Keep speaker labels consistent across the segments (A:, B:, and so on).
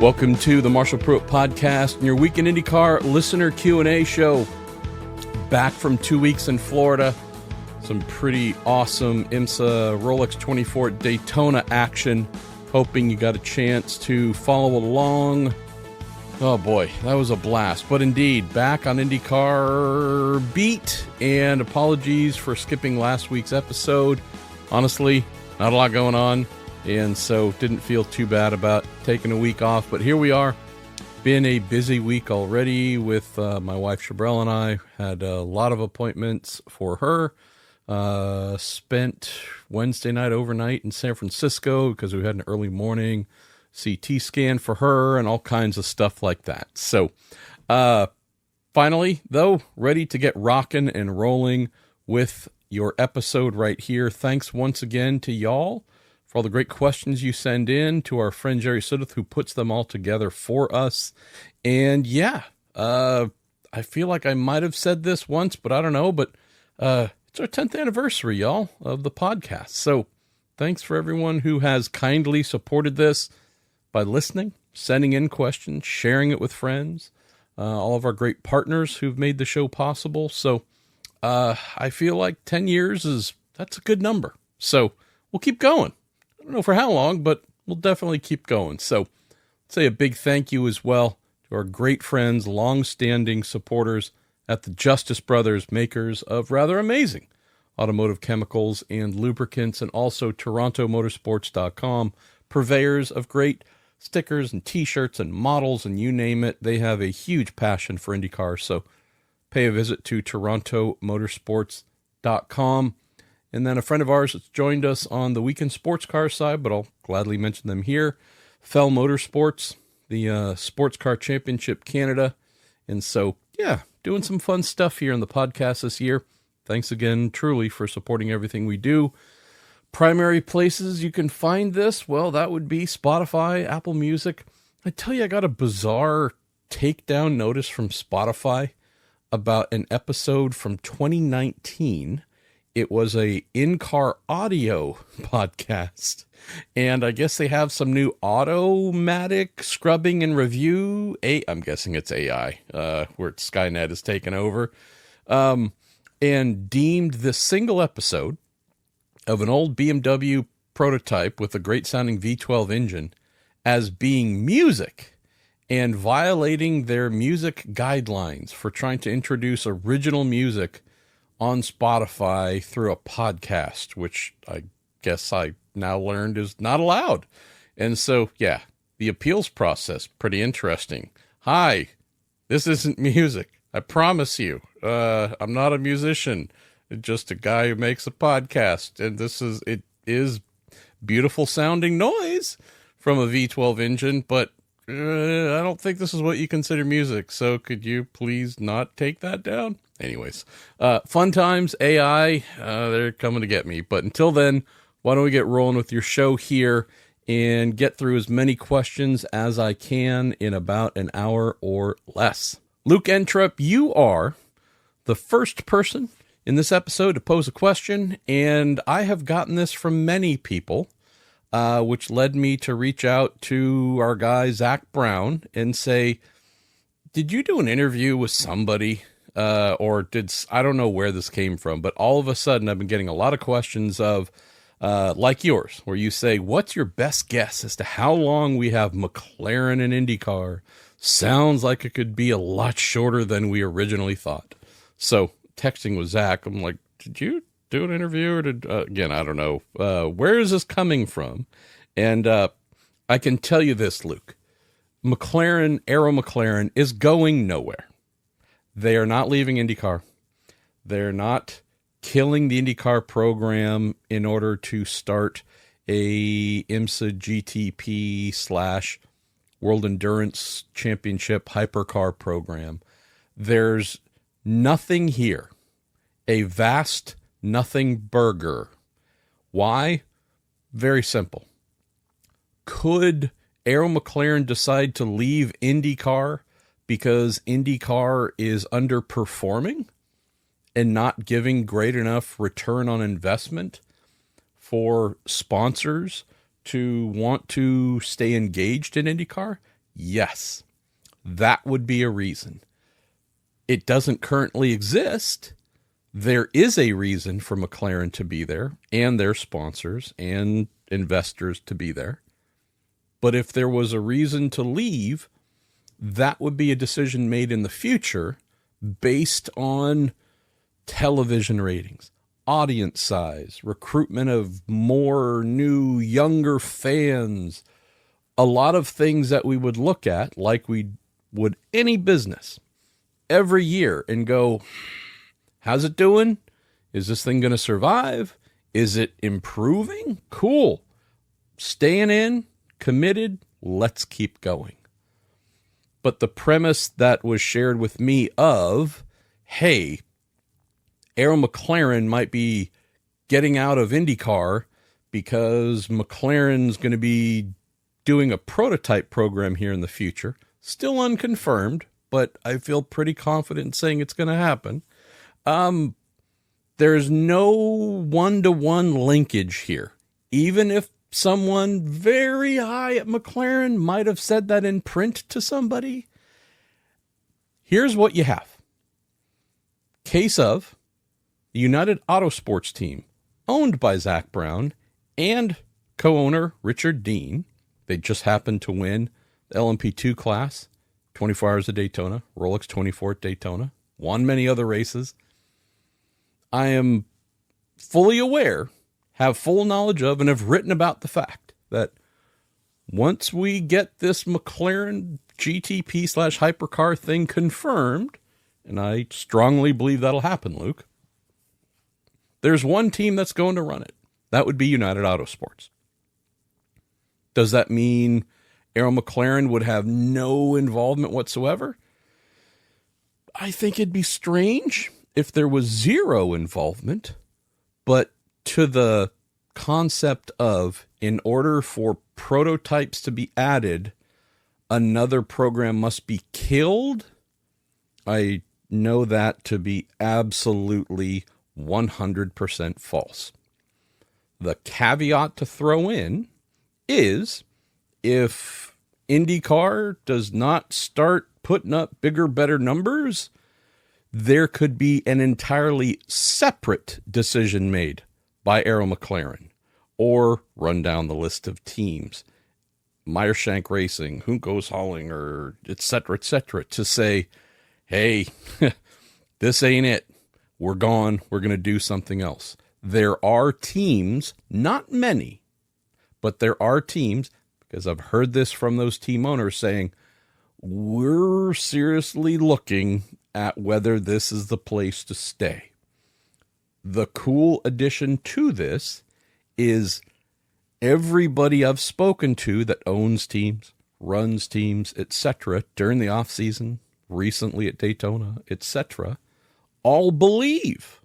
A: Welcome to the Marshall Pruitt Podcast and your weekend IndyCar listener Q&A show. Back from 2 weeks in Florida. Some pretty awesome IMSA Rolex 24 Daytona action. Hoping you got a chance to follow along. Oh boy, that was a blast. But indeed, back on IndyCar beat. And apologies for skipping last week's episode. Honestly, not a lot going on. And so didn't feel too bad about taking a week off. But here we are. Been a busy week already with my wife Chabrelle and I. Had a lot of appointments for her. Spent Wednesday night overnight in San Francisco because we had an early morning CT scan for her and all kinds of stuff like that. So finally, though, ready to get rocking and rolling with your episode right here. Thanks once again to y'all for all the great questions you send in, to our friend Jerry Sudduth, who puts them all together for us. And yeah, I feel like I might have said this once, but I don't know. But it's our 10th anniversary, y'all, of the podcast. So thanks for everyone who has kindly supported this by listening, sending in questions, sharing it with friends, all of our great partners who've made the show possible. So I feel like 10 years that's a good number. So we'll keep going. I don't know for how long, but we'll definitely keep going. So say a big thank you as well to our great friends, long-standing supporters at the Justice Brothers, makers of rather amazing automotive chemicals and lubricants, and also TorontoMotorsports.com, purveyors of great stickers and t-shirts and models and you name it. They have a huge passion for IndyCar, so pay a visit to TorontoMotorsports.com. And then a friend of ours that's joined us on the weekend sports car side, but I'll gladly mention them here, Fell Motorsports, the Sports Car Championship Canada. And so, yeah, doing some fun stuff here in the podcast this year. Thanks again, truly, for supporting everything we do. Primary places you can find this, well, that would be Spotify, Apple Music. I tell you, I got a bizarre takedown notice from Spotify about an episode from 2019. It was a in-car audio podcast, and I guess they have some new automatic scrubbing and review. I'm guessing it's AI, where Skynet has taken over, and deemed this single episode of an old BMW prototype with a great-sounding V12 engine as being music and violating their music guidelines for trying to introduce original music on Spotify through a podcast, which I guess I now learned is not allowed. And so, yeah, the appeals process, pretty interesting. Hi, this isn't music. I promise you. I'm not a musician, just a guy who makes a podcast. And it is beautiful sounding noise from a V12 engine, but I don't think this is what you consider music. So could you please not take that down? Anyways, fun times, AI, they're coming to get me. But until then, why don't we get rolling with your show here and get through as many questions as I can in about an hour or less. Luke Entrup, you are the first person in this episode to pose a question, and I have gotten this from many people, which led me to reach out to our guy, Zach Brown, and say, did you do an interview with somebody? I don't know where this came from, but all of a sudden I've been getting a lot of questions of, like yours, where you say, what's your best guess as to how long we have McLaren and IndyCar? Sounds like it could be a lot shorter than we originally thought. So texting with Zach, I'm like, did you do an interview? Or again, I don't know. Where is this coming from? And I can tell you this, Luke. Aero McLaren is going nowhere. They are not leaving IndyCar. They're not killing the IndyCar program in order to start a IMSA GTP / World Endurance Championship hypercar program. There's nothing here. A vast nothing burger. Why? Very simple. Could Aero McLaren decide to leave IndyCar because IndyCar is underperforming and not giving great enough return on investment for sponsors to want to stay engaged in IndyCar? Yes, that would be a reason. It doesn't currently exist. There is a reason for McLaren to be there and their sponsors and investors to be there. But if there was a reason to leave, that would be a decision made in the future based on television ratings, audience size, recruitment of more new, younger fans, a lot of things that we would look at like we would any business every year and go, how's it doing? Is this thing going to survive? Is it improving? Cool. Staying in, committed, let's keep going. But the premise that was shared with me of, hey, Arrow McLaren might be getting out of IndyCar because McLaren's going to be doing a prototype program here in the future. Still unconfirmed, but I feel pretty confident in saying it's going to happen. There's no one-to-one linkage here. Even if someone very high at McLaren might have said that in print to somebody, here's what you have. Case of the United Autosports team, owned by Zach Brown and co-owner Richard Dean. They just happened to win the LMP2 class, 24 Hours of Daytona, Rolex 24 at Daytona, won many other races. I am fully aware, have full knowledge of, and have written about the fact that once we get this McLaren GTP/hypercar thing confirmed, and I strongly believe that'll happen, Luke, there's one team that's going to run it. That would be United Autosports. Does that mean Arrow McLaren would have no involvement whatsoever? I think it'd be strange if there was zero involvement, but to the concept of, in order for prototypes to be added, another program must be killed, I know that to be absolutely 100% false. The caveat to throw in is, if IndyCar does not start putting up bigger, better numbers, there could be an entirely separate decision made by Arrow McLaren, or run down the list of teams, Meyershank Racing, Hunko's Hauling, or et cetera, to say, hey, this ain't it. We're gone. We're going to do something else. There are teams, not many, but there are teams, because I've heard this from those team owners saying, we're seriously looking at whether this is the place to stay. The cool addition to this is everybody I've spoken to that owns teams, runs teams, etc., during the off season, recently at Daytona, etc., all believe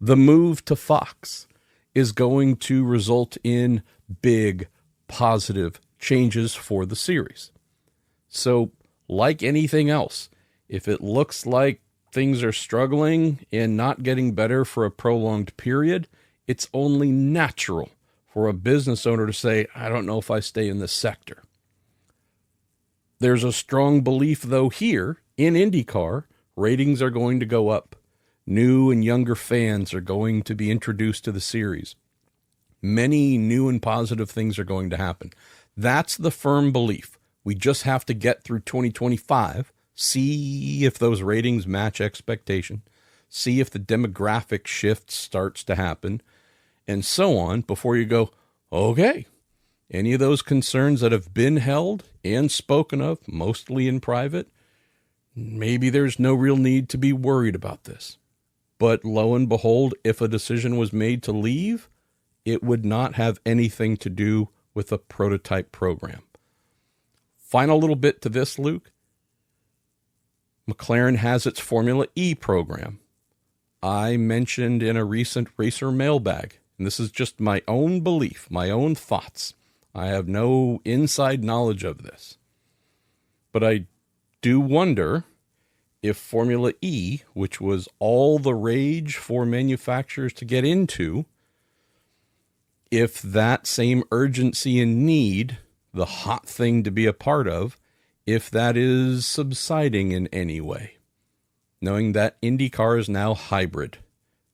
A: the move to Fox is going to result in big positive changes for the series. So, like anything else, if it looks like things are struggling and not getting better for a prolonged period, it's only natural for a business owner to say, I don't know if I stay in this sector. There's a strong belief, though, here in IndyCar, ratings are going to go up. New and younger fans are going to be introduced to the series. Many new and positive things are going to happen. That's the firm belief. We just have to get through 2025, see if those ratings match expectation, see if the demographic shift starts to happen, and so on, before you go, okay, any of those concerns that have been held and spoken of, mostly in private, maybe there's no real need to be worried about this. But lo and behold, if a decision was made to leave, it would not have anything to do with a prototype program. Final little bit to this, Luke. McLaren has its Formula E program. I mentioned in a recent Racer mailbag, and this is just my own belief, my own thoughts. I have no inside knowledge of this. But I do wonder if Formula E, which was all the rage for manufacturers to get into, if that same urgency and need, the hot thing to be a part of, if that is subsiding in any way. Knowing that IndyCar is now hybrid.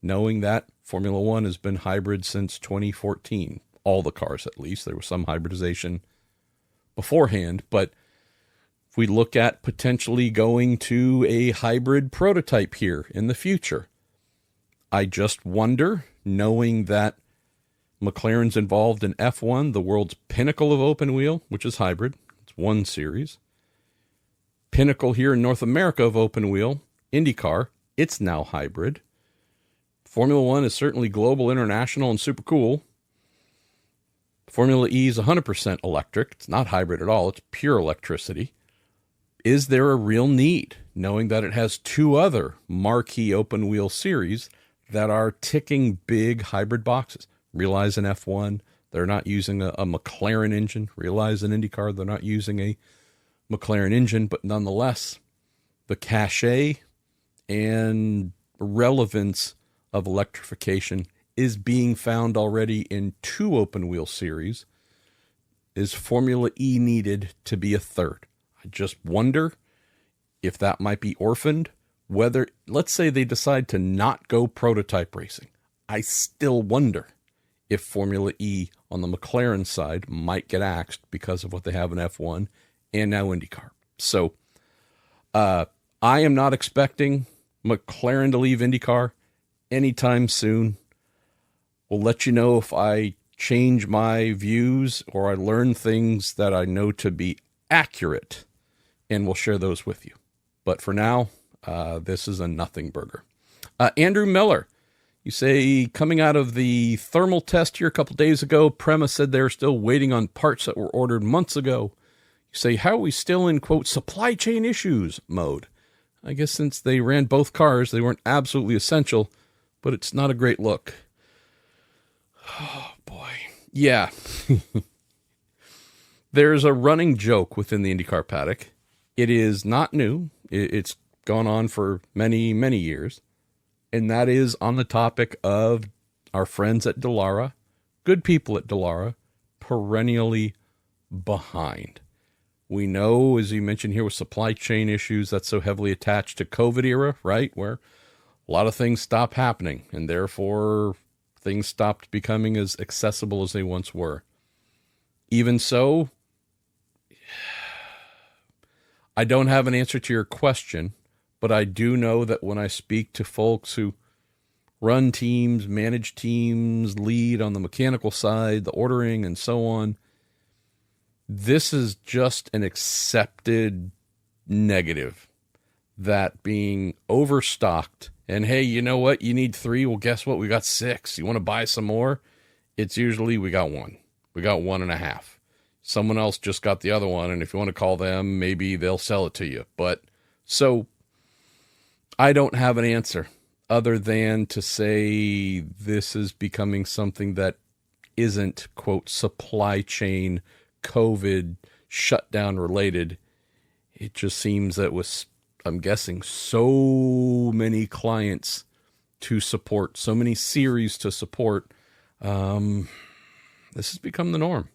A: Knowing that Formula One has been hybrid since 2014. All the cars, at least. There was some hybridization beforehand, but if we look at potentially going to a hybrid prototype here in the future, I just wonder, knowing that McLaren's involved in F1, the world's pinnacle of open wheel, which is hybrid. It's one series. Pinnacle here in North America of open wheel, IndyCar, it's now hybrid. Formula One is certainly global, international, and super cool. Formula E is 100% electric. It's not hybrid at all. It's pure electricity. Is there a real need, knowing that it has two other marquee open wheel series that are ticking big hybrid boxes? Realize in F1, they're not using a McLaren engine. Realize in IndyCar, they're not using a McLaren engine, but nonetheless, the cachet and relevance of electrification is being found already in two open wheel series. Is Formula E needed to be a third? I just wonder if that might be orphaned, whether, let's say they decide to not go prototype racing. I still wonder if Formula E on the McLaren side might get axed because of what they have in F1 and now IndyCar. So I am not expecting McLaren to leave IndyCar anytime soon. We'll let you know if I change my views or I learn things that I know to be accurate, and we'll share those with you. But for now, this is a nothing burger. Andrew Miller, you say, coming out of the thermal test here a couple days ago, Prema said they're still waiting on parts that were ordered months ago. You say, how are we still in, quote, supply chain issues mode? I guess since they ran both cars, they weren't absolutely essential, but it's not a great look. Oh, boy. Yeah. There's a running joke within the IndyCar paddock. It is not new. It's gone on for many, many years. And that is on the topic of our friends at Dallara, good people at Dallara, perennially behind. We know, as you mentioned here, with supply chain issues, that's so heavily attached to COVID era, right? Where a lot of things stop happening, and therefore things stopped becoming as accessible as they once were. Even so, I don't have an answer to your question, but I do know that when I speak to folks who run teams, manage teams, lead on the mechanical side, the ordering, and so on, this is just an accepted negative, that being overstocked. And hey, you know what? You need 3. Well, guess what? We got 6. You want to buy some more? It's usually we got 1. We got 1.5. Someone else just got the other one. And if you want to call them, maybe they'll sell it to you. But so I don't have an answer other than to say this is becoming something that isn't, quote, supply chain, COVID, shutdown related. It just seems that with, I'm guessing, so many clients to support, so many series to support, this has become the norm.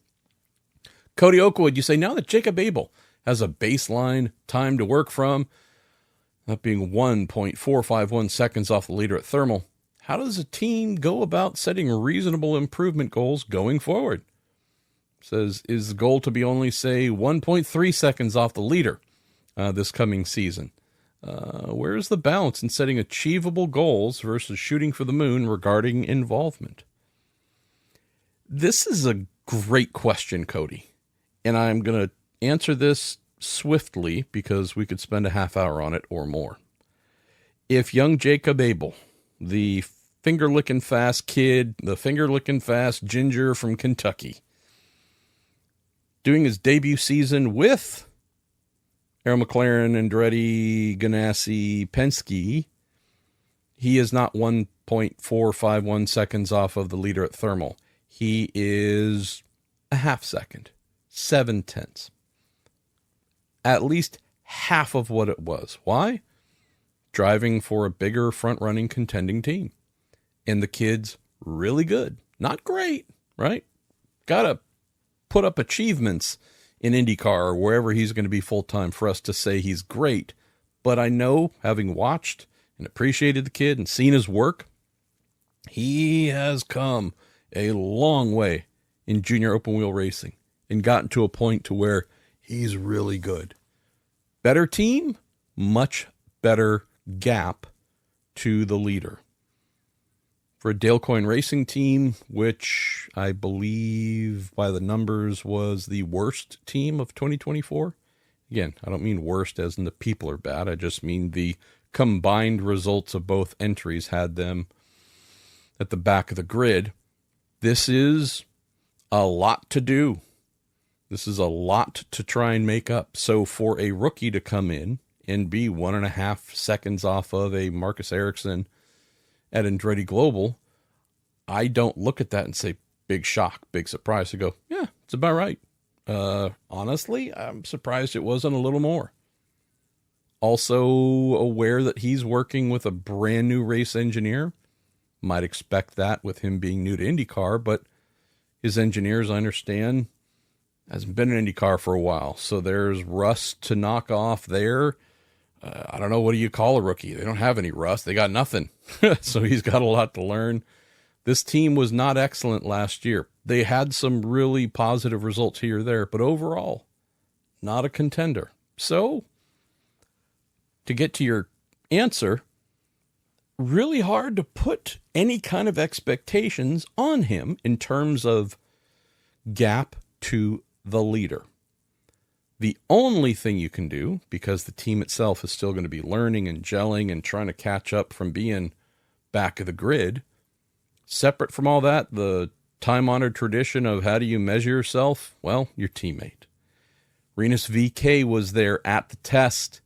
A: Cody Oakwood, you say, now that Jacob Abel has a baseline time to work from, that being 1.451 seconds off the leader at thermal, how does a team go about setting reasonable improvement goals going forward? Says, is the goal to be only, say, 1.3 seconds off the leader this coming season? Where's the balance in setting achievable goals versus shooting for the moon regarding involvement? This is a great question, Cody. And I'm going to answer this swiftly because we could spend a half hour on it or more. If young Jacob Abel, the finger-licking fast kid, the finger-licking fast ginger from Kentucky, doing his debut season with Arrow McLaren, Andretti, Ganassi, Penske, he is not 1.451 seconds off of the leader at thermal. He is a half second, 0.7. At least half of what it was. Why? Driving for a bigger front-running contending team. And the kid's really good. Not great, right? Gotta put up achievements in IndyCar or wherever he's going to be full-time for us to say he's great. But I know, having watched and appreciated the kid and seen his work, he has come a long way in junior open wheel racing and gotten to a point to where he's really good. Better team, much better gap to the leader. For a Dale Coyne Racing team, which I believe by the numbers was the worst team of 2024. Again, I don't mean worst as in the people are bad. I just mean the combined results of both entries had them at the back of the grid. This is a lot to do. This is a lot to try and make up. So for a rookie to come in and be 1.5 seconds off of a Marcus Ericsson at Andretti Global, I don't look at that and say, big shock, big surprise. I go, yeah, it's about right. Honestly, I'm surprised it wasn't a little more. Also aware that he's working with a brand new race engineer. Might expect that with him being new to IndyCar, but his engineers, I understand, hasn't been in IndyCar for a while. So there's rust to knock off there. I don't know, what do you call a rookie? They don't have any rust. They got nothing. So he's got a lot to learn. This team was not excellent last year. They had some really positive results here or there, but overall, not a contender. So, to get to your answer, really hard to put any kind of expectations on him in terms of gap to the leader. The only thing you can do, because the team itself is still going to be learning and gelling and trying to catch up from being back of the grid, separate from all that, the time-honored tradition of how do you measure yourself? Well, your teammate. Rinus VeeKay was there at the test.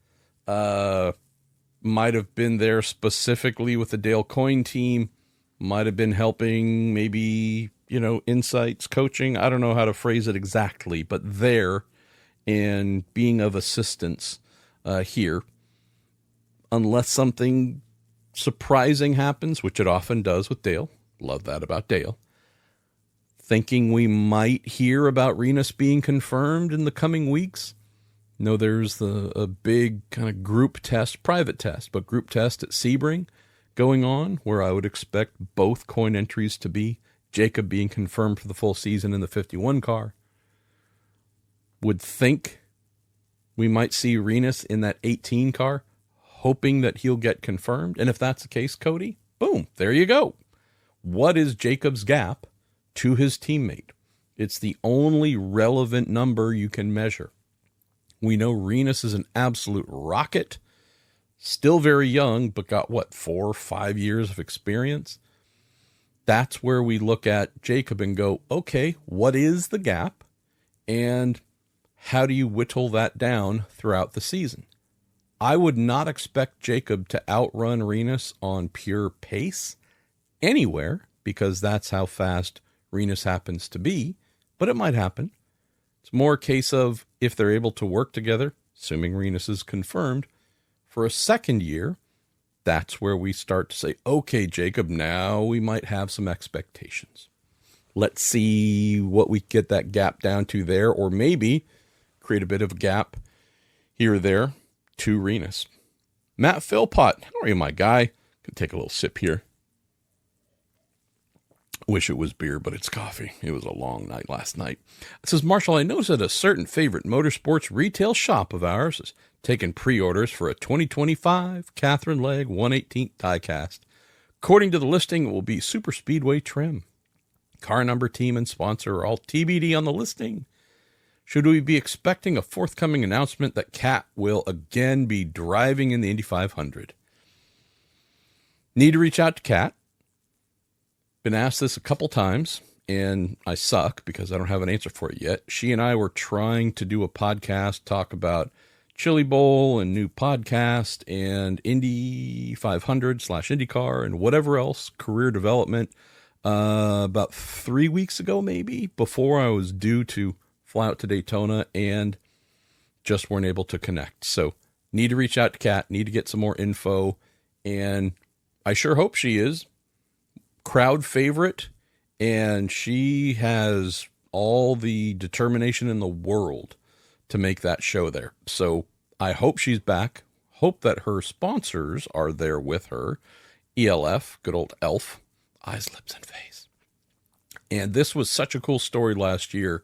A: Might have been there specifically with the Dale Coyne team. Might have been helping, maybe, insights, coaching. I don't know how to phrase it exactly, but there and being of assistance here. Unless something surprising happens, which it often does with Dale. Love that about Dale. Thinking we might hear about Rinus being confirmed in the coming weeks. No, there's a big kind of group test, private test, but group test at Sebring going on, where I would expect both Coyne entries to be. Jacob being confirmed for the full season in the 51 car. Would think we might see Rinus in that 18 car, hoping that he'll get confirmed. And if that's the case, Cody, boom, there you go. What is Jacob's gap to his teammate? It's the only relevant number you can measure. We know Rinus is an absolute rocket, still very young, but got 4 or 5 years of experience. That's where we look at Jacob and go, okay, what is the gap? And how do you whittle that down throughout the season? I would not expect Jacob to outrun Rinus on pure pace anywhere, because that's how fast Rinus happens to be, but it might happen. It's more a case of if they're able to work together, assuming Rinus is confirmed, for a second year, that's where we start to say, okay, Jacob, now we might have some expectations. Let's see what we get that gap down to there, or maybe create a bit of a gap here or there to Rinus. Matt Philpott, how are you, my guy? Could take a little sip here. Wish it was beer, but it's coffee. It was a long night last night. It says, Marshall, I noticed that a certain favorite motorsports retail shop of ours is taking pre-orders for a 2025 Catherine Legg 1/18 diecast. According to the listing, it will be super speedway trim. Car number, team, and sponsor are all TBD on the listing. Should we be expecting a forthcoming announcement that Cat will again be driving in the Indy 500? Need to reach out to Cat. Been asked this a couple times, and I suck because I don't have an answer for it yet. She and I were trying to do a podcast, talk about Chili Bowl and new podcast and Indy 500 / IndyCar and whatever else, career development, about 3 weeks ago, maybe, before I was due to fly out to Daytona, and just weren't able to connect. So need to reach out to Kat, need to get some more info, and I sure hope she is. Crowd favorite, and she has all the determination in the world to make that show there. So I hope she's back. Hope that her sponsors are there with her. ELF, good old ELF, eyes, lips, and face. And this was such a cool story last year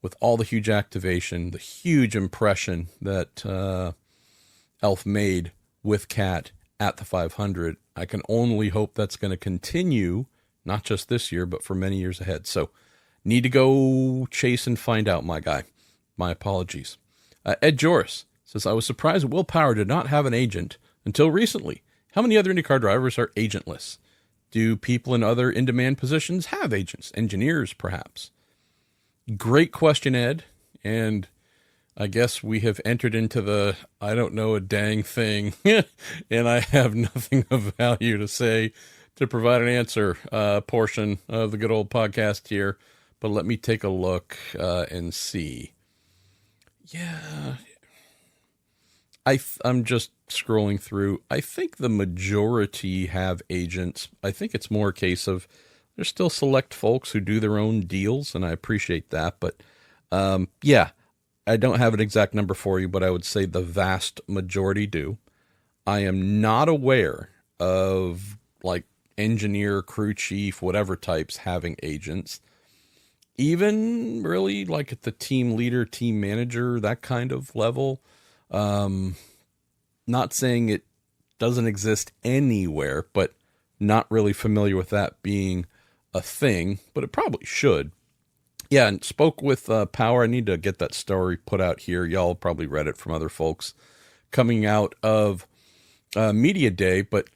A: with all the huge activation, the huge impression that ELF made with Kat at the 500. I can only hope that's going to continue, not just this year, but for many years ahead. So need to go chase and find out, my guy. My apologies. Ed Joris says, I was surprised Will Power did not have an agent until recently. How many other IndyCar drivers are agentless? Do people in other in-demand positions have agents? Engineers, perhaps? Great question, Ed. And I guess we have entered into the I don't know a dang thing, and I have nothing of value to say to provide an answer portion of the good old podcast here. But let me take a look and see. Yeah, I'm just scrolling through. I think the majority have agents. I think it's more a case of there's still select folks who do their own deals, and I appreciate that. But yeah, I don't have an exact number for you, but I would say the vast majority do. I am not aware of like engineer, crew chief, whatever types having agents. Even really like at the team leader, team manager, that kind of level. Not saying it doesn't exist anywhere, but not really familiar with that being a thing, but it probably should. Yeah, and spoke with Power. I need to get that story put out here. Y'all probably read it from other folks coming out of Media Day, but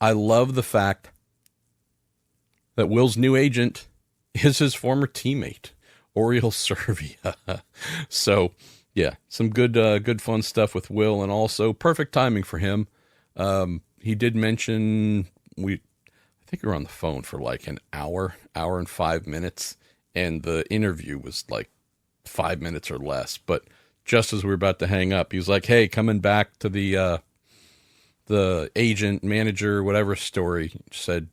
A: I love the fact that Will's new agent is his former teammate, Oriel Servia. So, yeah, some good fun stuff with Will, and also perfect timing for him. He did mention I think we were on the phone for like an hour and 5 minutes, and the interview was like 5 minutes or less. But just as we were about to hang up, he was like, "Hey, coming back to the agent, manager, whatever story," said,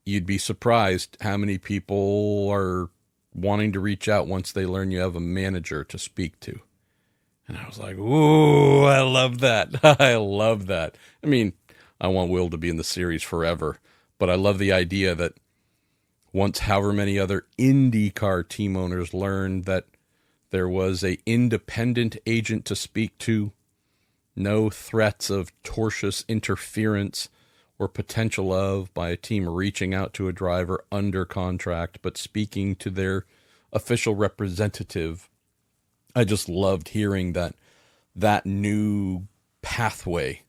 A: you'd be surprised how many people are wanting to reach out once they learn you have a manager to speak to. And I was like, ooh, I love that. I love that. I mean, I want Will to be in the series forever, but I love the idea that once however many other IndyCar team owners learned that there was a independent agent to speak to, no threats of tortious interference or potential of by a team reaching out to a driver under contract, but speaking to their official representative. I just loved hearing that new pathway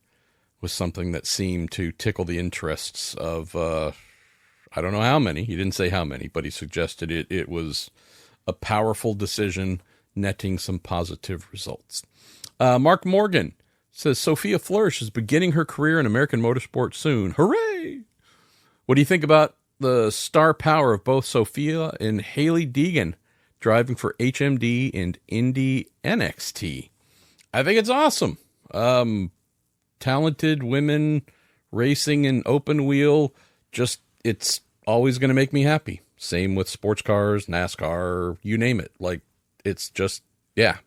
A: was something that seemed to tickle the interests of, I don't know how many. He didn't say how many, but he suggested it was a powerful decision netting some positive results. Mark Morgan says, Sophia Flourish is beginning her career in American motorsport soon. Hooray! What do you think about the star power of both Sophia and Haley Deegan driving for HMD and Indy NXT? I think it's awesome. Talented women racing in open wheel, it's always going to make me happy. Same with sports cars, NASCAR, you name it. Like, it's just, yeah.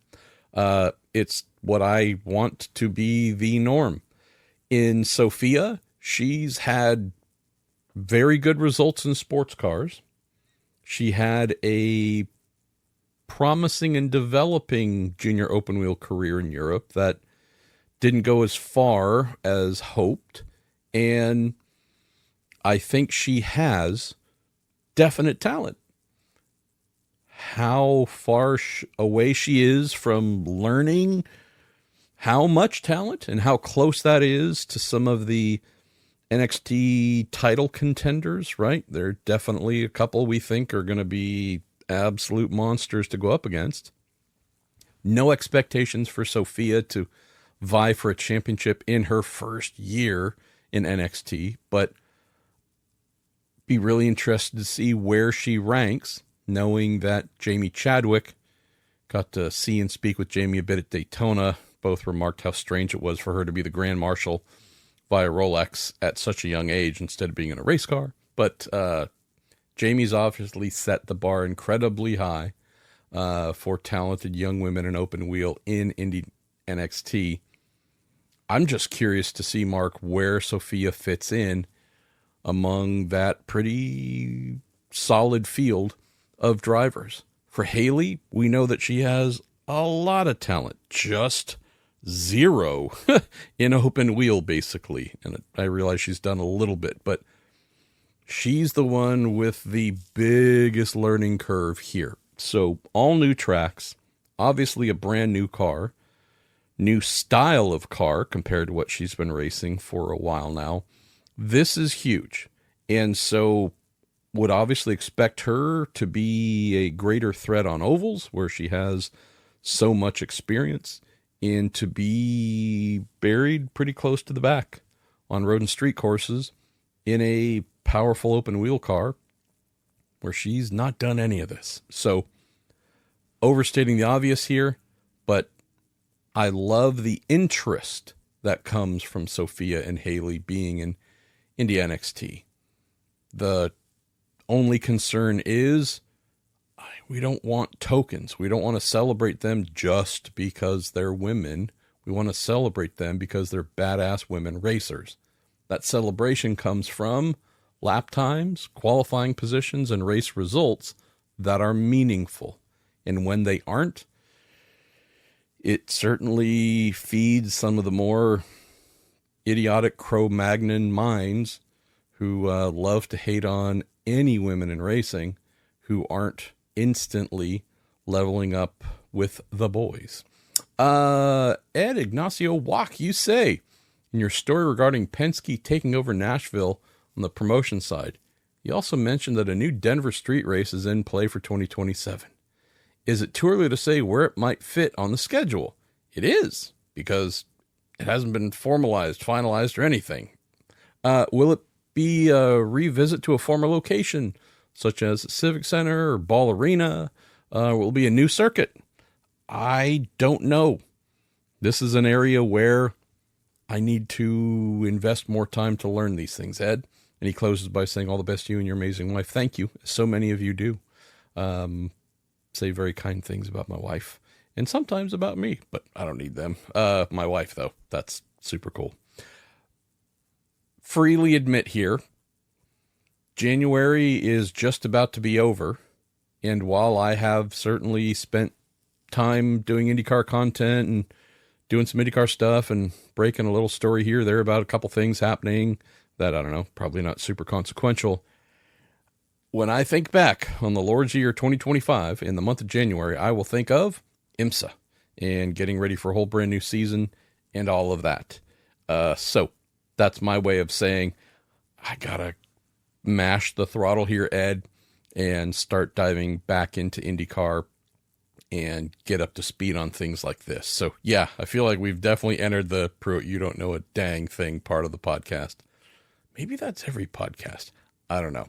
A: It's what I want to be the norm. In Sophia, she's had very good results in sports cars. She had a promising and developing junior open wheel career in Europe that didn't go as far as hoped. And I think she has definite talent. How far away she is from learning how much talent and how close that is to some of the NXT title contenders, right? There are definitely a couple we think are going to be absolute monsters to go up against. No expectations for Sophia to vie for a championship in her first year in NXT, but be really interested to see where she ranks, knowing that Jamie Chadwick, got to see and speak with Jamie a bit at Daytona. Both remarked how strange it was for her to be the Grand Marshal via Rolex at such a young age instead of being in a race car. But Jamie's obviously set the bar incredibly high. for talented young women in open wheel in Indy NXT. I'm just curious to see, Mark, where Sophia fits in among that pretty solid field of drivers. For Haley, we know that she has a lot of talent, just zero in open wheel, basically. And I realize she's done a little bit, but she's the one with the biggest learning curve here. So all new tracks, obviously a brand new car, new style of car compared to what she's been racing for a while now. This is huge. And so would obviously expect her to be a greater threat on ovals where she has so much experience, and to be buried pretty close to the back on road and street courses in a powerful open wheel car where she's not done any of this. So overstating the obvious here, but I love the interest that comes from Sophia and Haley being in Indy NXT. The only concern is we don't want tokens. We don't want to celebrate them just because they're women. We want to celebrate them because they're badass women racers. That celebration comes from lap times, qualifying positions, and race results that are meaningful. And when they aren't, it certainly feeds some of the more idiotic Cro-Magnon minds who love to hate on any women in racing who aren't instantly leveling up with the boys. Ed Ignacio Walk, you say in your story regarding Penske taking over Nashville on the promotion side, you also mentioned that a new Denver street race is in play for 2027. Is it too early to say where it might fit on the schedule? It is, because it hasn't been formalized, finalized, or anything. Will it be a revisit to a former location, such as Civic Center or Ball Arena? Will it be a new circuit? I don't know. This is an area where I need to invest more time to learn these things, Ed. And he closes by saying, all the best to you and your amazing wife. Thank you. So many of you do. Say very kind things about my wife and sometimes about me, but I don't need them. My wife, though, that's super cool. Freely admit here, January is just about to be over. And while I have certainly spent time doing IndyCar content and doing some IndyCar stuff and breaking a little story here or there about a couple things happening that, I don't know, probably not super consequential. When I think back on the Lord's year 2025 in the month of January, I will think of IMSA and getting ready for a whole brand new season and all of that. So that's my way of saying I gotta mash the throttle here, Ed, and start diving back into IndyCar and get up to speed on things like this. So yeah, I feel like we've definitely entered the Pruitt you don't know a dang thing part of the podcast. Maybe that's every podcast. I don't know.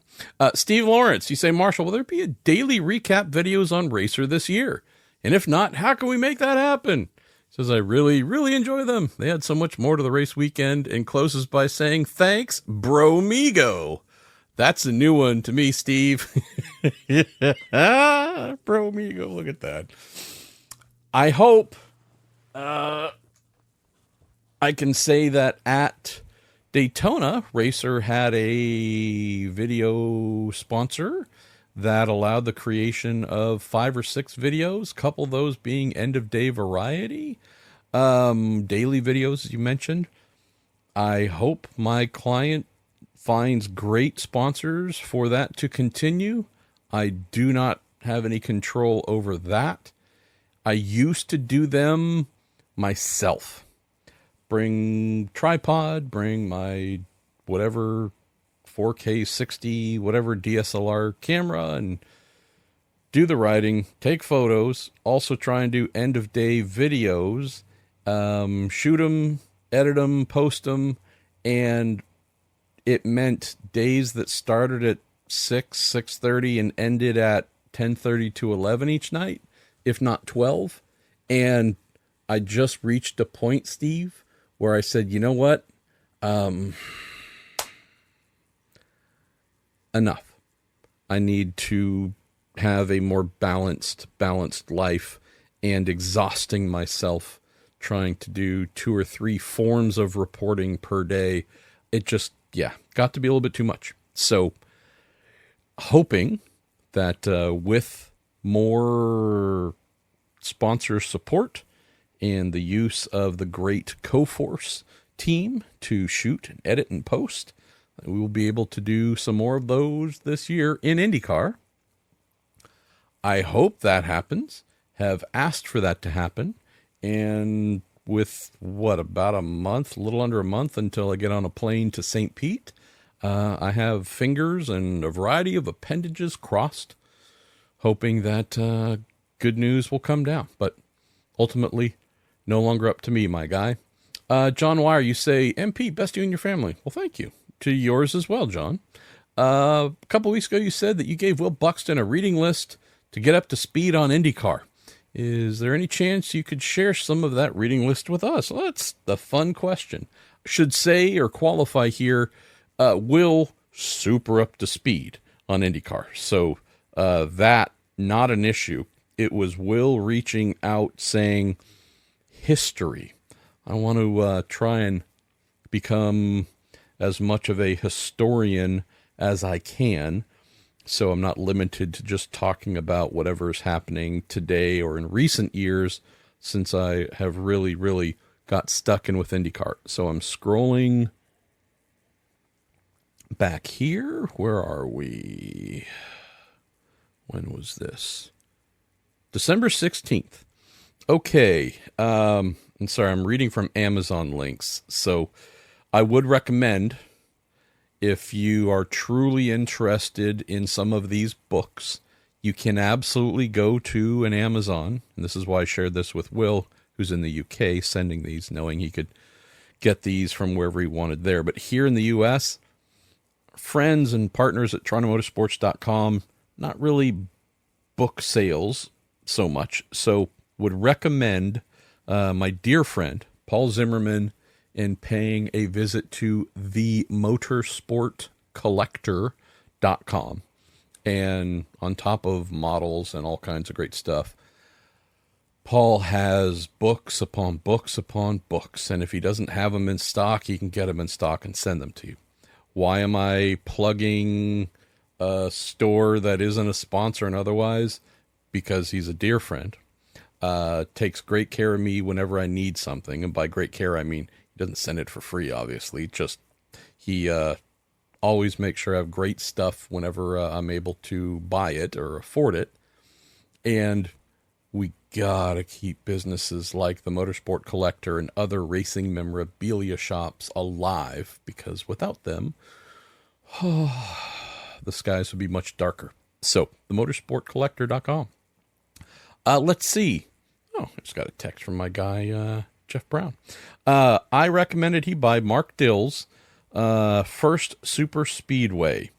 A: Steve Lawrence, you say, Marshall, will there be a daily recap videos on Racer this year? And if not, how can we make that happen? He says, I really, really enjoy them. They add so much more to the race weekend, and closes by saying, thanks, Bromigo. That's a new one to me, Steve. Bromigo, look at that. I hope I can say that at Daytona, Racer had a video sponsor that allowed the creation of 5 or 6 videos, a couple of those being end-of-day variety, daily videos, as you mentioned. I hope my client finds great sponsors for that to continue. I do not have any control over that. I used to do them myself. Bring tripod, bring my whatever 4K 60, whatever DSLR camera, and do the writing, take photos, also try and do end of day videos, shoot them, edit them, post them, and it meant days that started at 6:30 and ended at 10:30 to 11 each night, if not 12. And I just reached a point, Steve, where I said, you know what? Enough. I need to have a more balanced life and exhausting myself trying to do 2 or 3 forms of reporting per day. It just, got to be a little bit too much. So hoping that with more sponsor support and the use of the great Coforce team to shoot and edit and post, we will be able to do some more of those this year in IndyCar. I hope that happens. Have asked for that to happen. And with, about a month, a little under a month until I get on a plane to St. Pete, I have fingers and a variety of appendages crossed, hoping that good news will come down. But ultimately, no longer up to me, my guy. John Wire, you say, MP, best you and your family. Well, thank you. To yours as well, John. A couple weeks ago, you said that you gave Will Buxton a reading list to get up to speed on IndyCar. Is there any chance you could share some of that reading list with us? Well, that's the fun question. Should say or qualify here, Will super up to speed on IndyCar. So that, not an issue. It was Will reaching out saying, history. I want to try and become as much of a historian as I can, so I'm not limited to just talking about whatever is happening today or in recent years, since I have really, really got stuck in with IndyCar. So I'm scrolling back here. Where are we? When was this? December 16th. Okay. I'm sorry, I'm reading from Amazon links. So I would recommend, if you are truly interested in some of these books, you can absolutely go to an Amazon. And this is why I shared this with Will, who's in the UK, sending these, knowing he could get these from wherever he wanted there. But here in the US, friends and partners at TorontoMotorsports.com, not really book sales so much. So would recommend my dear friend, Paul Zimmerman, in paying a visit to themotorsportcollector.com. And on top of models and all kinds of great stuff, Paul has books upon books upon books. And if he doesn't have them in stock, he can get them in stock and send them to you. Why am I plugging a store that isn't a sponsor and otherwise? Because he's a dear friend. Takes great care of me whenever I need something. And by great care, I mean he doesn't send it for free, obviously. Just he always makes sure I have great stuff whenever I'm able to buy it or afford it. And we gotta keep businesses like the Motorsport Collector and other racing memorabilia shops alive, because without them, the skies would be much darker. So, themotorsportcollector.com. Let's see. Oh, I just got a text from my guy, Jeff Brown. I recommended he buy Mark Dill's first super speedway.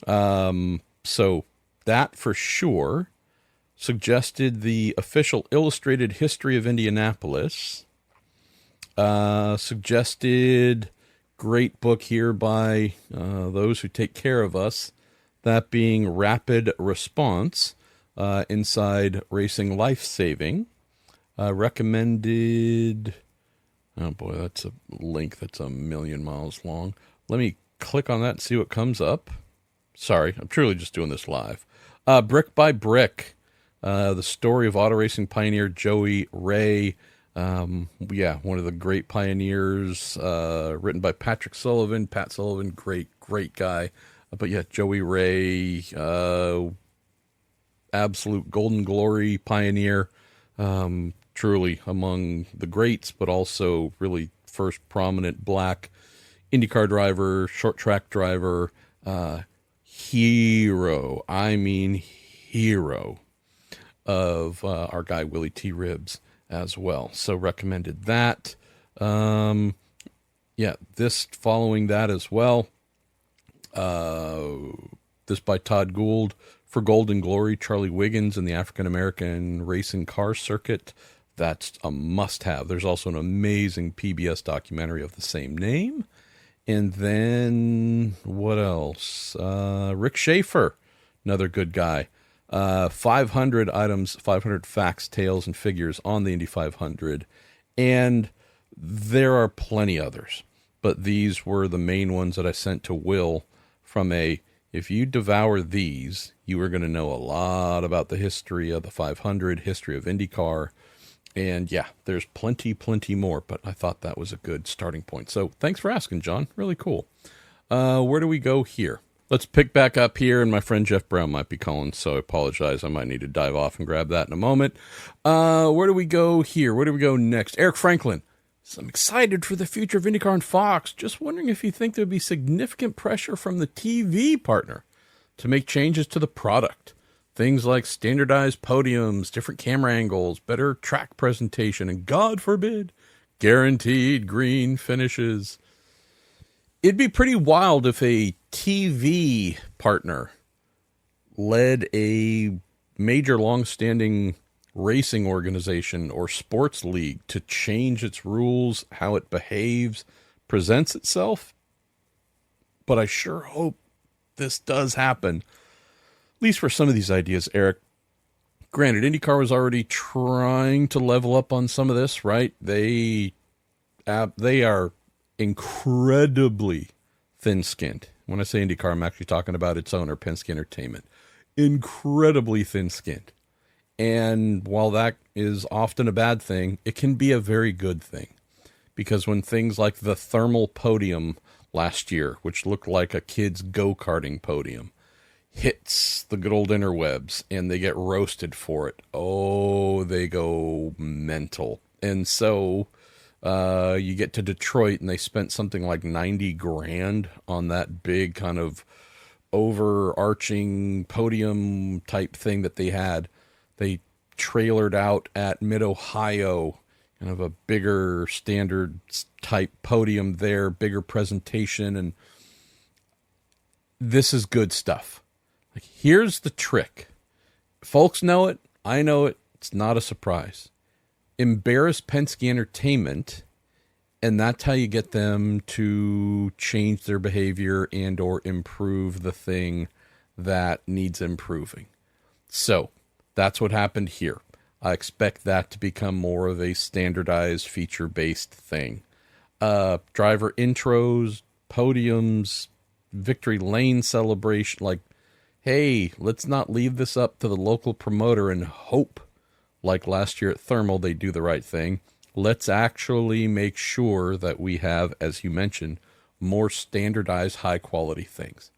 A: So that for sure. Suggested the official illustrated history of Indianapolis. Suggested great book here by those who take care of us, that being Rapid Response, Inside Racing Life Saving. Recommended, oh boy, that's a link that's a million miles long. Let me click on that and see what comes up. Sorry, I'm truly just doing this live. Brick by Brick, the story of auto racing pioneer Joey Ray. One of the great pioneers, written by Patrick Sullivan. Pat Sullivan, great guy. But yeah, Joey Ray, absolute golden glory pioneer. Truly among the greats, but also really first prominent black IndyCar driver, short track driver, hero. I mean, hero of our guy Willie T. Ribbs as well. So recommended that. This following that as well. This by Todd Gould, For Golden Glory, Charlie Wiggins and the African American Racing Car Circuit. That's a must-have. There's also an amazing PBS documentary of the same name. And then, what else? Rick Schaefer, another good guy. 500 items, 500 facts, tales, and figures on the Indy 500. And there are plenty others, but these were the main ones that I sent to Will from if you devour these, you are going to know a lot about the history of the 500, history of IndyCar. And yeah, there's plenty more, but I thought that was a good starting point. So thanks for asking, John. Really cool. Where do we go here? Let's pick back up here, and my friend Jeff Brown might be calling, so I apologize. I might need to dive off and grab that in a moment. Where do we go here? Where do we go next? Eric Franklin. So I'm excited for the future of IndyCar and Fox. Just wondering if you think there would be significant pressure from the TV partner to make changes to the product. Things like standardized podiums, different camera angles, better track presentation, and God forbid, guaranteed green finishes. It'd be pretty wild if a TV partner led a major long-standing racing organization or sports league to change its rules, how it behaves, presents itself. But I sure hope this does happen, at least for some of these ideas, Eric. Granted, IndyCar was already trying to level up on some of this, right? They are incredibly thin-skinned. When I say IndyCar, I'm actually talking about its owner, Penske Entertainment. Incredibly thin-skinned. And while that is often a bad thing, it can be a very good thing. Because when things like the thermal podium last year, which looked like a kid's go-karting podium, hits the good old interwebs and they get roasted for it, oh, they go mental. And so you get to Detroit and they spent something like $90,000 on that big kind of overarching podium type thing that they had. They trailered out at Mid-Ohio, kind of a bigger standard type podium there, bigger presentation, and this is good stuff. Like, here's the trick. Folks know it. I know it. It's not a surprise. Embarrass Penske Entertainment, and that's how you get them to change their behavior and or improve the thing that needs improving. So that's what happened here. I expect that to become more of a standardized feature-based thing. Driver intros, podiums, victory lane celebration. Like, hey, let's not leave this up to the local promoter and hope, like last year at Thermal, they do the right thing. Let's actually make sure that we have, as you mentioned, more standardized, high-quality things.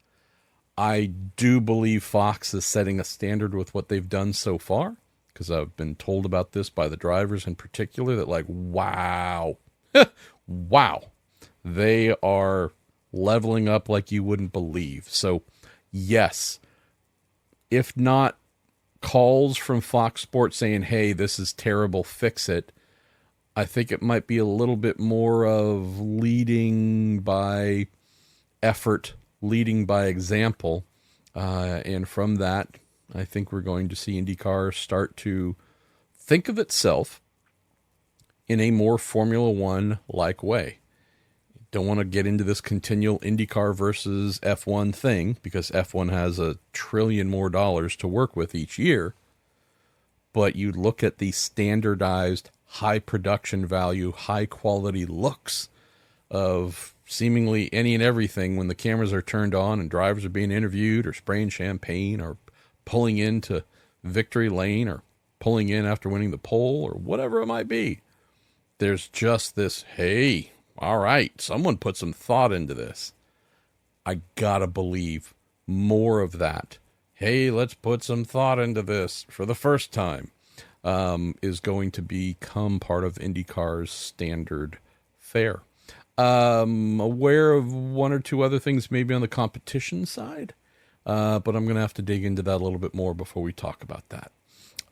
A: I do believe Fox is setting a standard with what they've done so far, because I've been told about this by the drivers in particular, that like, wow, wow, they are leveling up like you wouldn't believe. So yes, if not calls from Fox Sports saying, hey, this is terrible, fix it, I think it might be a little bit more of leading by effort, leading by example. And from that, I think we're going to see IndyCar start to think of itself in a more Formula One-like way. Don't want to get into this continual IndyCar versus F1 thing, because F1 has $1 trillion more to work with each year. But you look at the standardized, high production value, high quality looks of seemingly any and everything when the cameras are turned on and drivers are being interviewed or spraying champagne or pulling into victory lane or pulling in after winning the pole or whatever it might be. There's just this, hey, all right, someone put some thought into this. I gotta believe more of that. Hey, let's put some thought into this for the first time, is going to become part of IndyCar's standard fare. Aware of one or two other things maybe on the competition side, but I'm going to have to dig into that a little bit more before we talk about that.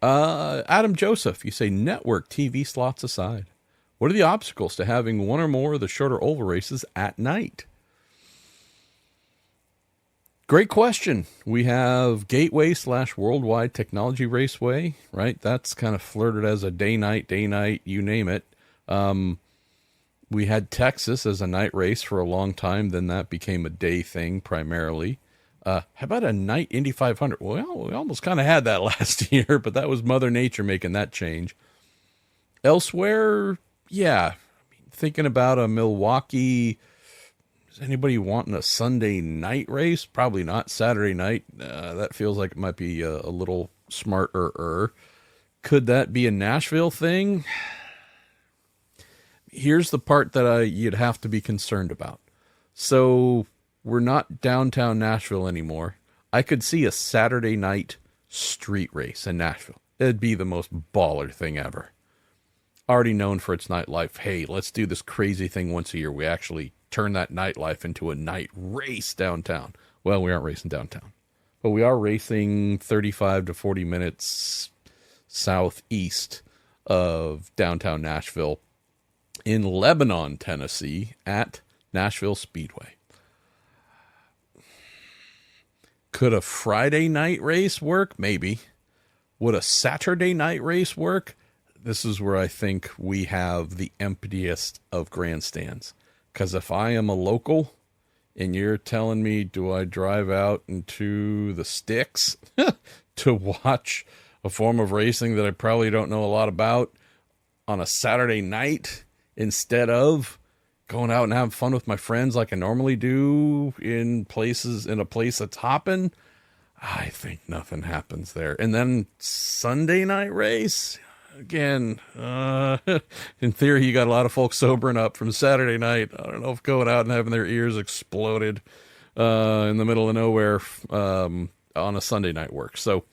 A: Adam Joseph, you say network TV slots aside, what are the obstacles to having one or more of the shorter oval races at night? Great question. We have Gateway / Worldwide Technology Raceway, right? That's kind of flirted as a day-night, you name it. We had Texas as a night race for a long time. Then that became a day thing primarily. How about a night Indy 500? Well, we almost kind of had that last year, but that was Mother Nature making that change. Elsewhere, yeah, thinking about a Milwaukee. Is anybody wanting a Sunday night race? Probably not. Saturday night. That feels like it might be a little smarter. Could that be a Nashville thing? Here's the part that you'd have to be concerned about. So we're not downtown Nashville anymore. I could see a Saturday night street race in Nashville. It'd be the most baller thing ever. Already known for its nightlife. Hey, let's do this crazy thing once a year. We actually turn that nightlife into a night race downtown. Well, we aren't racing downtown, but we are racing 35 to 40 minutes southeast of downtown Nashville in Lebanon, Tennessee at Nashville Speedway. Could a Friday night race work? Maybe. Would a Saturday night race work? This is where I think we have the emptiest of grandstands. Because if I am a local and you're telling me, do I drive out into the sticks to watch a form of racing that I probably don't know a lot about on a Saturday night instead of going out and having fun with my friends like I normally do in a place that's hopping? I think nothing happens there. And then Sunday night race, again, in theory, you got a lot of folks sobering up from Saturday night. I don't know if going out and having their ears exploded in the middle of nowhere on a Sunday night works. So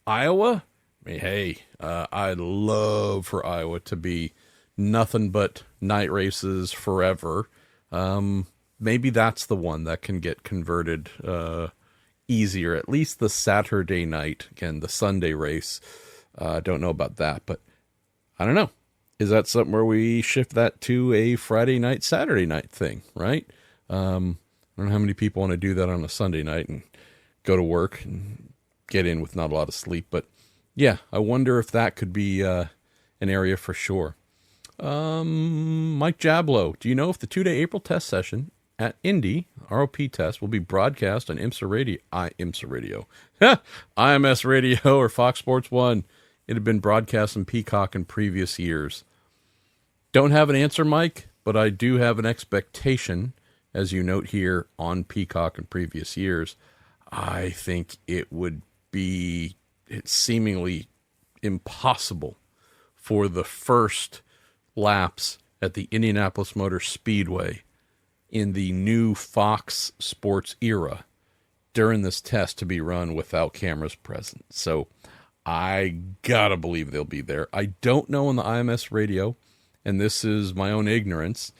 A: Iowa, I mean, hey, I'd love for Iowa to be nothing but night races forever. Maybe that's the one that can get converted easier, at least the Saturday night. Again, the Sunday race. Don't know about that, but I don't know. Is that something where we shift that to a Friday night, Saturday night thing, right? I don't know how many people want to do that on a Sunday night and go to work and get in with not a lot of sleep. But yeah, I wonder if that could be an area for sure. Mike Jablow, do you know if the 2-day April test session at Indy, ROP test, will be broadcast on IMSA Radio, IMS Radio, or Fox Sports 1? It had been broadcast on Peacock in previous years. Don't have an answer, Mike, but I do have an expectation, as you note here, on Peacock in previous years. I think it's seemingly impossible for the first laps at the Indianapolis Motor Speedway in the new Fox Sports era during this test to be run without cameras present. So I gotta believe they'll be there. I don't know on the IMS radio, and this is my own ignorance,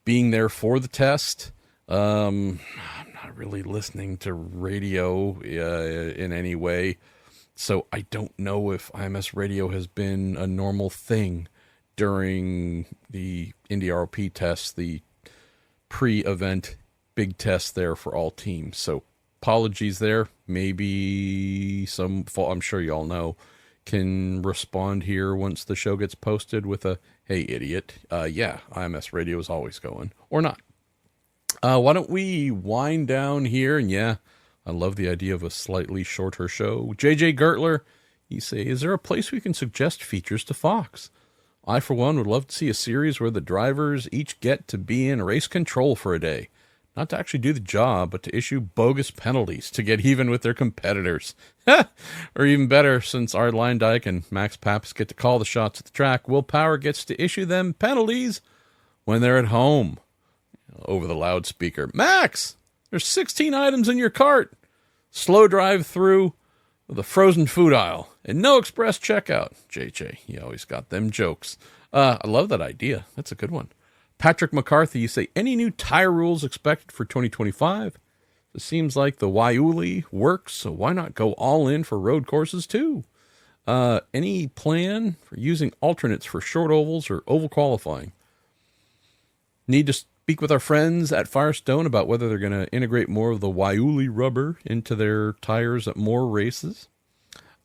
A: being there for the test. I'm not really listening to radio in any way, so I don't know if IMS radio has been a normal thing during the Indy ROP test, the pre-event big test there for all teams. So apologies there. Maybe some fault, I'm sure you all know, can respond here once the show gets posted with a, hey, idiot. Yeah, IMS radio is always going, or not. Why don't we wind down here? And yeah, I love the idea of a slightly shorter show. JJ Gertler, you say, is there a place we can suggest features to Fox? I, for one, would love to see a series where the drivers each get to be in race control for a day. Not to actually do the job, but to issue bogus penalties to get even with their competitors. Or even better, since Art Leindijk and Max Pappas get to call the shots at the track, Will Power gets to issue them penalties when they're at home. Over the loudspeaker, Max, there's 16 items in your cart. Slow drive through the frozen food aisle and no express checkout. JJ, you always got them jokes. I love that idea. That's a good one. Patrick McCarthy, you say, any new tire rules expected for 2025? It seems like the Waiuli works, so why not go all in for road courses too? Any plan for using alternates for short ovals or oval qualifying? Need to speak with our friends at Firestone about whether they're going to integrate more of the Waiuli rubber into their tires at more races.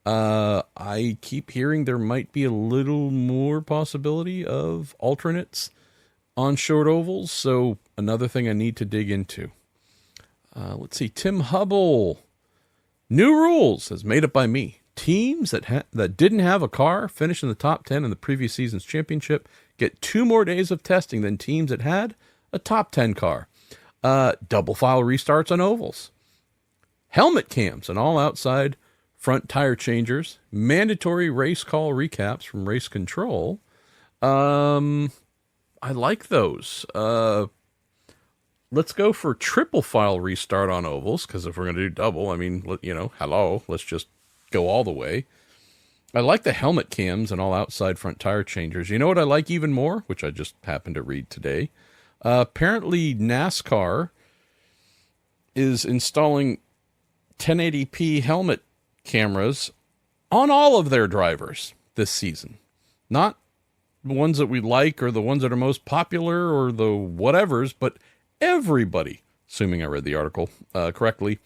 A: I keep hearing there might be a little more possibility of alternates on short ovals, so another thing I need to dig into. Let's see. Tim Hubble. New rules as made up by me. Teams that didn't have a car finish in the top 10 in the previous season's championship get 2 more days of testing than teams that had a top 10 car. Double file restarts on ovals. Helmet cams and all outside front tire changers. Mandatory race call recaps from race control. I like those. Let's go for triple file restart on ovals, because if we're going to do double, I mean, hello, let's just go all the way. I like the helmet cams and all outside front tire changers. You know what I like even more, which I just happened to read today? Apparently NASCAR is installing 1080p helmet cameras on all of their drivers this season. Not the ones that we like or the ones that are most popular or the whatevers, but everybody, assuming I read the article correctly.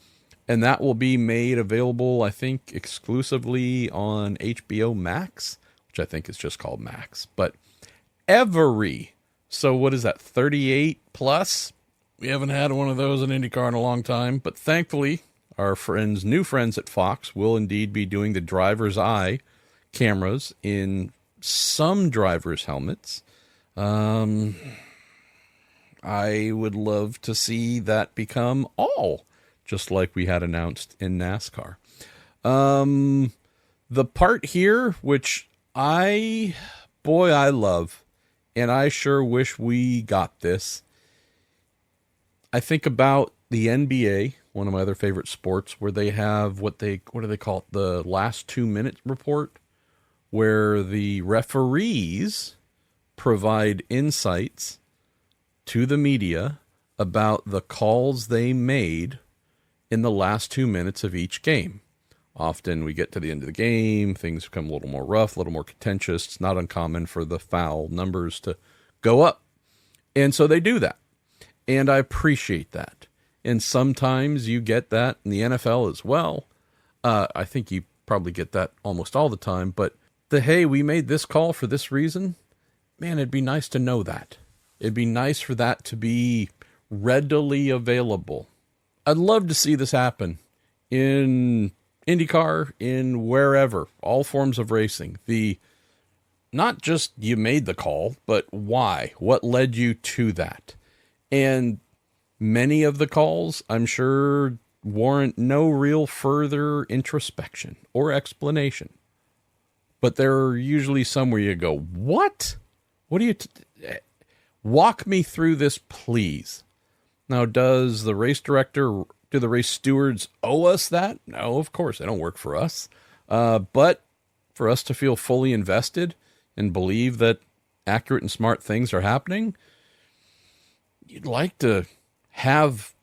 A: And that will be made available, I think, exclusively on HBO Max, which I think is just called Max. But so what is that, 38 plus? We haven't had one of those in IndyCar in a long time. But thankfully, our new friends at Fox will indeed be doing the driver's eye cameras in some drivers' helmets. I would love to see that become all, just like we had announced in NASCAR. The part here, which I love, and I sure wish we got this. I think about the NBA, one of my other favorite sports, where they have what do they call it? The last 2 minute report, where the referees provide insights to the media about the calls they made in the last 2 minutes of each game. Often we get to the end of the game, things become a little more rough, a little more contentious. It's not uncommon for the foul numbers to go up. And so they do that. And I appreciate that. And sometimes you get that in the NFL as well. I think you probably get that almost all the time. But hey, we made this call for this reason. Man, it'd be nice to know that. It'd be nice for that to be readily available. I'd love to see this happen in IndyCar, in wherever, all forms of racing. Not just you made the call, but why? What led you to that? And many of the calls, I'm sure, warrant no real further introspection or explanation. But there are usually some where you go, what? What do you... Walk me through this, please. Now, does the race director, do the race stewards owe us that? No, of course, they don't work for us. But for us to feel fully invested and believe that accurate and smart things are happening, you'd like to have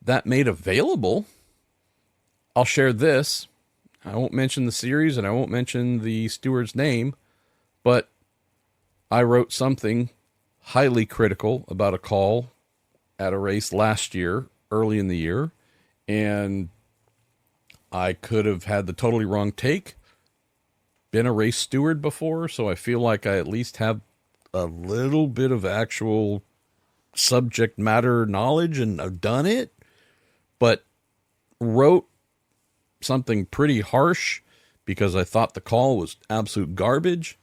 A: that made available. I'll share this. I won't mention the series and I won't mention the steward's name, but I wrote something highly critical about a call at a race last year, early in the year, and I could have had the totally wrong take, been a race steward before, so I feel like I at least have a little bit of actual subject matter knowledge and I've done it, but wrote something pretty harsh because I thought the call was absolute garbage,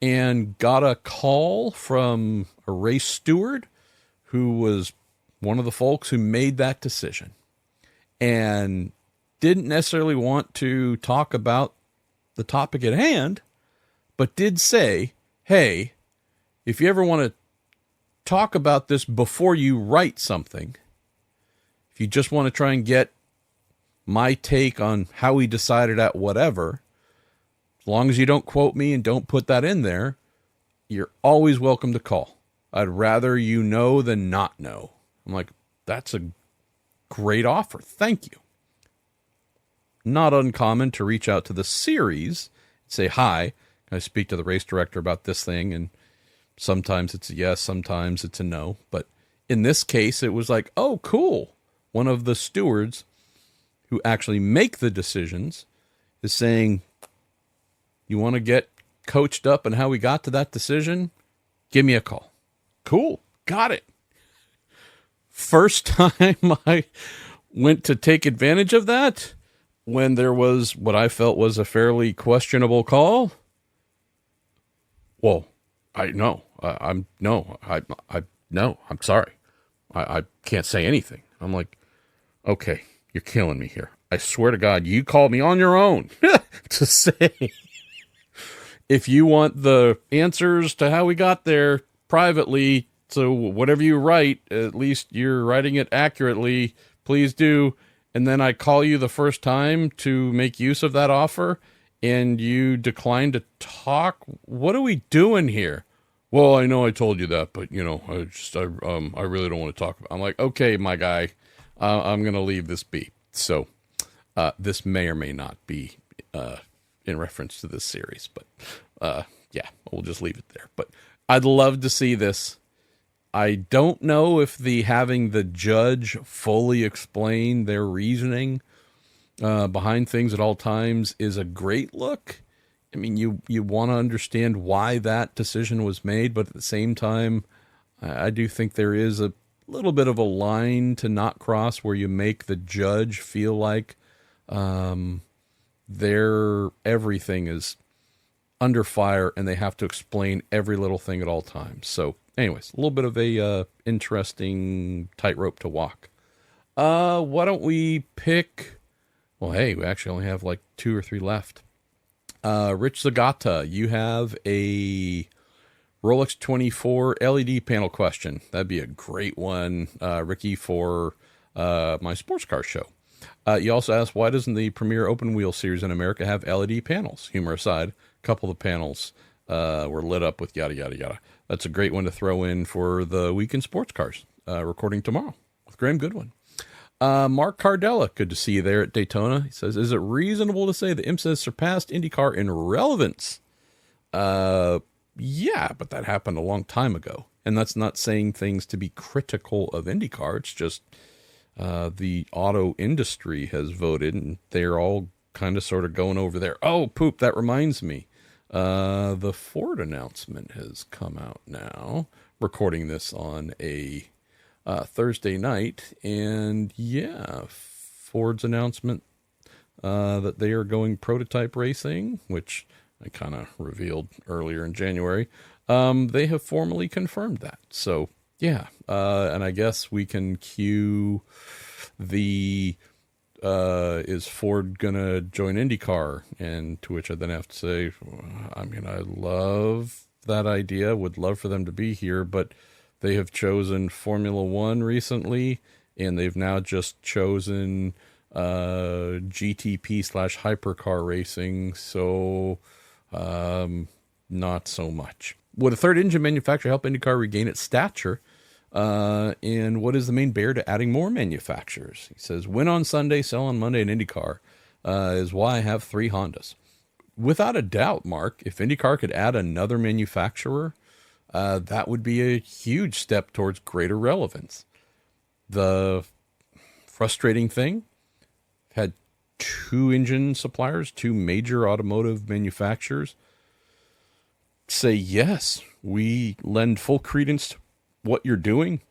A: and got a call from a race steward who was one of the folks who made that decision and didn't necessarily want to talk about the topic at hand, but did say, hey, if you ever want to talk about this before you write something, if you just want to try and get my take on how we decided at whatever, as long as you don't quote me and don't put that in there, you're always welcome to call. I'd rather you know than not know. I'm like, that's a great offer. Thank you. Not uncommon to reach out to the series, say, hi, can I speak to the race director about this thing? And sometimes it's a yes, sometimes it's a no. But in this case, it was like, oh, cool. One of the stewards who actually make the decisions is saying, you want to get coached up on how we got to that decision? Give me a call. Cool. Got it. First time I went to take advantage of that when there was what I felt was a fairly questionable call. Well, I'm sorry. I can't say anything. I'm like, okay, you're killing me here. I swear to God, you called me on your own to say, if you want the answers to how we got there privately, so whatever you write, at least you're writing it accurately, please do. And then I call you the first time to make use of that offer, and you decline to talk. What are we doing here? Well, I know I told you that, but I really don't want to talk about it. I'm like, okay, my guy, I'm going to leave this be. So this may or may not be in reference to this series, but yeah, we'll just leave it there. But I'd love to see this. I don't know if having the judge fully explain their reasoning behind things at all times is a great look. I mean, you want to understand why that decision was made, but at the same time, I do think there is a little bit of a line to not cross where you make the judge feel like their everything is under fire and they have to explain every little thing at all times. So anyways, a little bit of a interesting tightrope to walk. Why don't we pick... Well, hey, we actually only have like 2 or 3 left. Rich Zagata, you have a Rolex 24 LED panel question. That'd be a great one, Ricky, for my sports car show. You also asked, why doesn't the Premier Open Wheel Series in America have LED panels? Humor aside, a couple of the panels were lit up with yada, yada, yada. That's a great one to throw in for the Week in Sports Cars, recording tomorrow with Graham Goodwin. Mark Cardella, good to see you there at Daytona. He says, is it reasonable to say that IMSA has surpassed IndyCar in relevance? Yeah, but that happened a long time ago. And that's not saying things to be critical of IndyCar. It's just the auto industry has voted, and they're all kind of sort of going over there. Oh, poop, that reminds me. The Ford announcement has come out now. Recording this on a Thursday night, and yeah, Ford's announcement that they are going prototype racing, which I kind of revealed earlier in January. They have formally confirmed that. So yeah, and I guess we can cue the is Ford gonna join IndyCar? And to which I then have to say, I mean, I love that idea, would love for them to be here, but they have chosen Formula One recently, and they've now just chosen GTP / hypercar racing, so not so much. Would a third engine manufacturer help IndyCar regain its stature? And what is the main barrier to adding more manufacturers? He says, win on Sunday, sell on Monday in IndyCar is why I have 3 Hondas. Without a doubt, Mark, if IndyCar could add another manufacturer, that would be a huge step towards greater relevance. The frustrating thing, had 2 engine suppliers, 2 major automotive manufacturers say, yes, we lend full credence to what you're doing.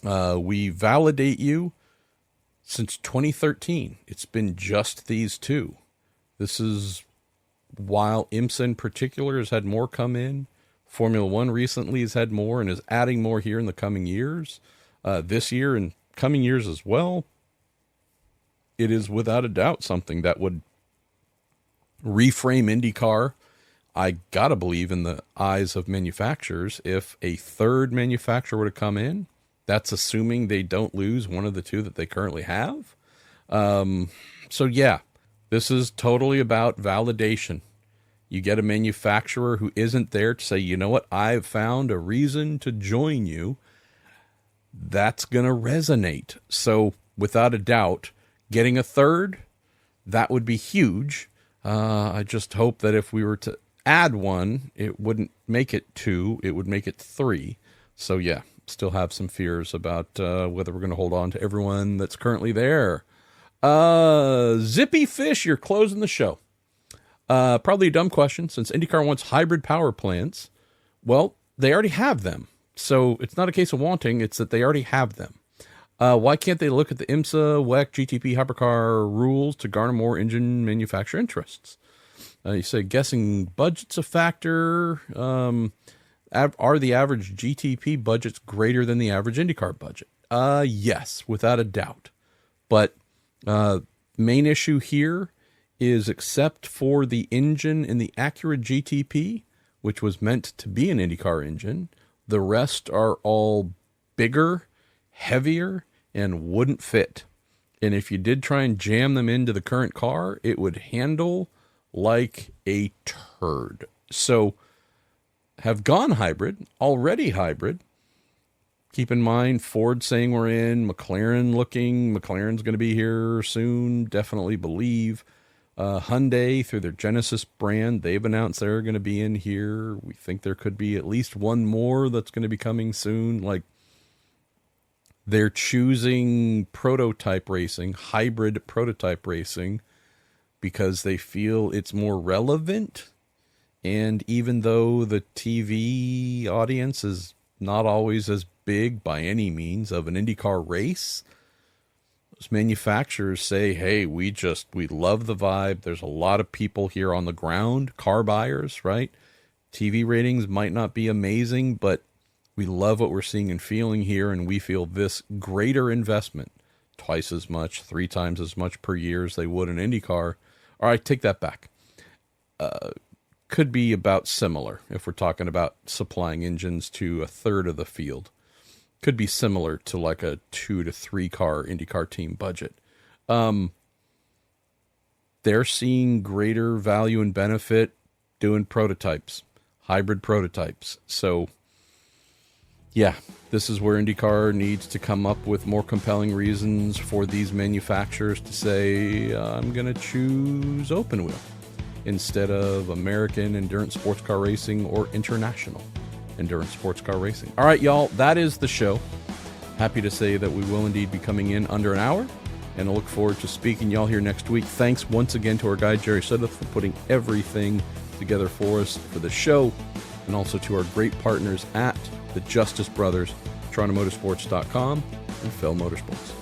A: We validate you. Since 2013, it's been just these 2. This is while IMSA in particular has had more come in. Formula One recently has had more and is adding more here in the coming years. This year and coming years as well. It is without a doubt something that would reframe IndyCar. I gotta believe in the eyes of manufacturers. If a third manufacturer were to come in, that's assuming they don't lose one of the 2 that they currently have. So yeah, this is totally about validation. You get a manufacturer who isn't there to say, you know what, I've found a reason to join you. That's going to resonate. So without a doubt, getting a third, that would be huge. I just hope that if we were to add one, it wouldn't make it 2, it would make it 3. So yeah, still have some fears about whether we're going to hold on to everyone that's currently there. Zippy Fish, you're closing the show. Probably a dumb question, since IndyCar wants hybrid power plants. Well, they already have them. So it's not a case of wanting, it's that they already have them. Why can't they look at the IMSA, WEC, GTP hypercar rules to garner more engine manufacturer interests? You say guessing budget's a factor. Are the average GTP budgets greater than the average IndyCar budget? Yes, without a doubt. But main issue here is, except for the engine in the Acura GTP, which was meant to be an IndyCar engine, the rest are all bigger, heavier, and wouldn't fit. And if you did try and jam them into the current car, it would handle like a turd. So have gone hybrid, already hybrid. Keep in mind, Ford saying we're in, McLaren looking, McLaren's going to be here soon, definitely believe. Hyundai, through their Genesis brand, they've announced they're going to be in here. We think there could be at least one more that's going to be coming soon. Like, they're choosing prototype racing, hybrid prototype racing, because they feel it's more relevant. And even though the TV audience is not always as big by any means of an IndyCar race, those manufacturers say, hey, we love the vibe. There's a lot of people here on the ground, car buyers, right? TV ratings might not be amazing, but we love what we're seeing and feeling here, and we feel this greater investment, twice as much, 3 times as much per year as they would in IndyCar. All right, take that back. Could be about similar if we're talking about supplying engines to a third of the field. Could be similar to like a 2 to 3 car IndyCar team budget. They're seeing greater value and benefit doing prototypes, hybrid prototypes. So, yeah, this is where IndyCar needs to come up with more compelling reasons for these manufacturers to say, I'm going to choose open wheel instead of American endurance sports car racing or international endurance sports car racing. All right, y'all, that is the show. Happy to say that we will indeed be coming in under an hour, and I look forward to speaking y'all here next week. Thanks once again to our guy, Jerry Sudduth, for putting everything together for us for the show, and also to our great partners at the Justice Brothers, TorontoMotorsports.com, and Fell Motorsports.